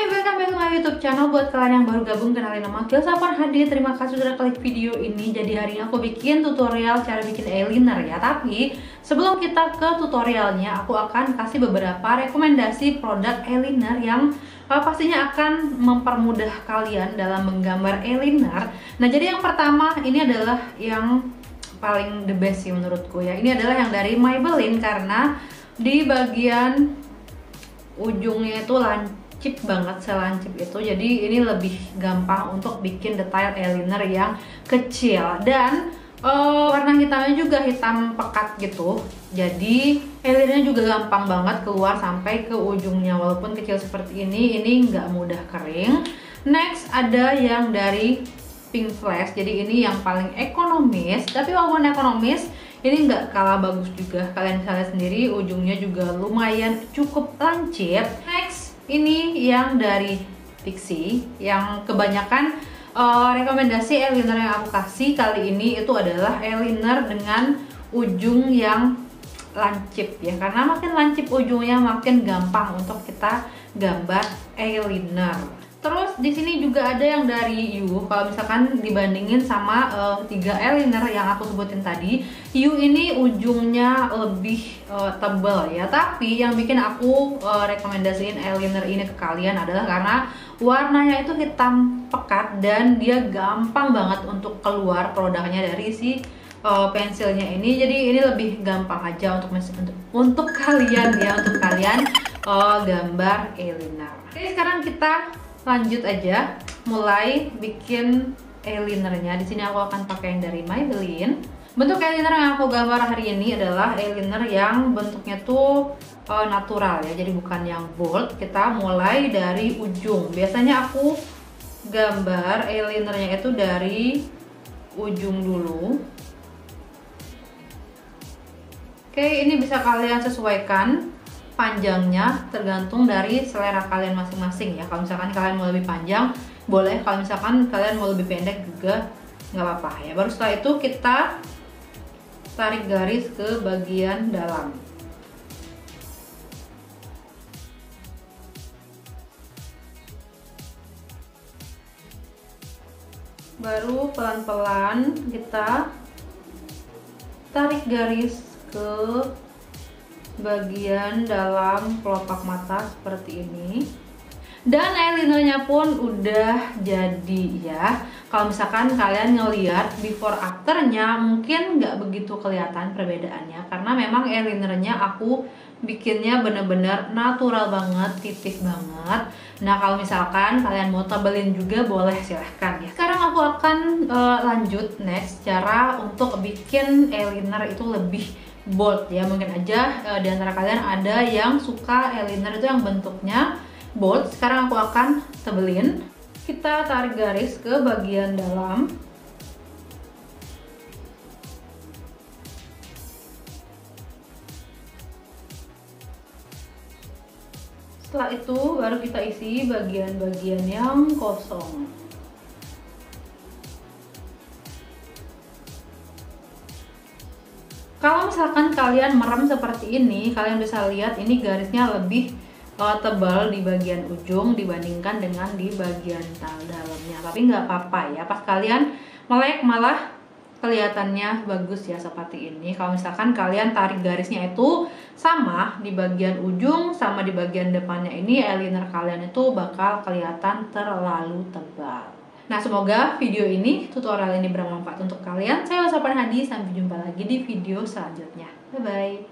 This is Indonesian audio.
Hai, welcome back to my YouTube channel. Buat kalian yang baru gabung, kenalin nama aku Sapan Hadi. Terima kasih sudah klik video ini. Jadi hari ini aku bikin tutorial cara bikin eyeliner ya. Tapi sebelum kita ke tutorialnya, aku akan kasih beberapa rekomendasi produk eyeliner yang pastinya akan mempermudah kalian dalam menggambar eyeliner. Nah, jadi yang pertama ini adalah yang paling the best sih menurutku ya. Ini adalah yang dari Maybelline karena di bagian ujungnya itu lancip banget, selancip itu. Jadi ini lebih gampang untuk bikin detail eyeliner yang kecil dan warna hitamnya juga hitam pekat gitu. Jadi eyelinernya juga gampang banget keluar sampai ke ujungnya. Walaupun kecil seperti ini nggak mudah kering. Next ada yang dari Pink Flash. Jadi ini yang paling ekonomis. Tapi walaupun ekonomis, ini nggak kalah bagus juga. Kalian bisa lihat sendiri, ujungnya juga lumayan cukup lancip. Next ini yang dari Pixi, yang kebanyakan rekomendasi eyeliner yang aku kasih kali ini itu adalah eyeliner dengan ujung yang lancip ya, karena makin lancip ujungnya makin gampang untuk kita gambar eyeliner. Terus di sini juga ada yang dari You. Kalau misalkan dibandingin sama 3 eyeliner yang aku sebutin tadi, You ini ujungnya lebih tebal ya. Tapi yang bikin aku rekomendasiin eyeliner ini ke kalian adalah karena warnanya itu hitam pekat dan dia gampang banget untuk keluar produknya dari si pensilnya ini. Jadi ini lebih gampang aja untuk kalian ya, untuk kalian gambar eyeliner. Oke, sekarang kita lanjut aja mulai bikin eyelinernya. Di sini aku akan pakai yang dari Maybelline. Bentuk eyeliner yang aku gambar hari ini adalah eyeliner yang bentuknya tuh natural ya, jadi bukan yang bold. Kita mulai dari ujung. Biasanya aku gambar eyelinernya itu dari ujung dulu. Oke, ini bisa kalian sesuaikan panjangnya tergantung dari selera kalian masing-masing ya. Kalau misalkan kalian mau lebih panjang boleh, kalau misalkan kalian mau lebih pendek juga nggak apa-apa ya. Baru setelah itu kita tarik garis ke bagian dalam. Baru pelan-pelan kita tarik garis ke bagian dalam kelopak mata seperti ini. Dan eyelinernya pun udah jadi ya. Kalau misalkan kalian ngeliat before afternya mungkin nggak begitu kelihatan perbedaannya, karena memang eyelinernya aku bikinnya bener-bener natural banget, tipis banget. Nah, kalau misalkan kalian mau tebelin juga boleh, silahkan ya. Sekarang aku akan lanjut next cara untuk bikin eyeliner itu lebih bold ya. Mungkin aja di antara kalian ada yang suka eyeliner itu yang bentuknya bold. Sekarang aku akan tebelin. Kita tarik garis ke bagian dalam. Setelah itu baru kita isi bagian-bagian yang kosong. Kalau misalkan kalian merem seperti ini, kalian bisa lihat ini garisnya lebih tebal di bagian ujung dibandingkan dengan di bagian dalamnya. Tapi nggak apa-apa ya, pas kalian melek malah kelihatannya bagus ya seperti ini. Kalau misalkan kalian tarik garisnya itu sama di bagian ujung sama di bagian depannya, ini eyeliner kalian itu bakal kelihatan terlalu tebal. Nah, semoga video ini, tutorial ini bermanfaat untuk kalian. Saya Sapan Hadi, sampai jumpa lagi di video selanjutnya. Bye-bye.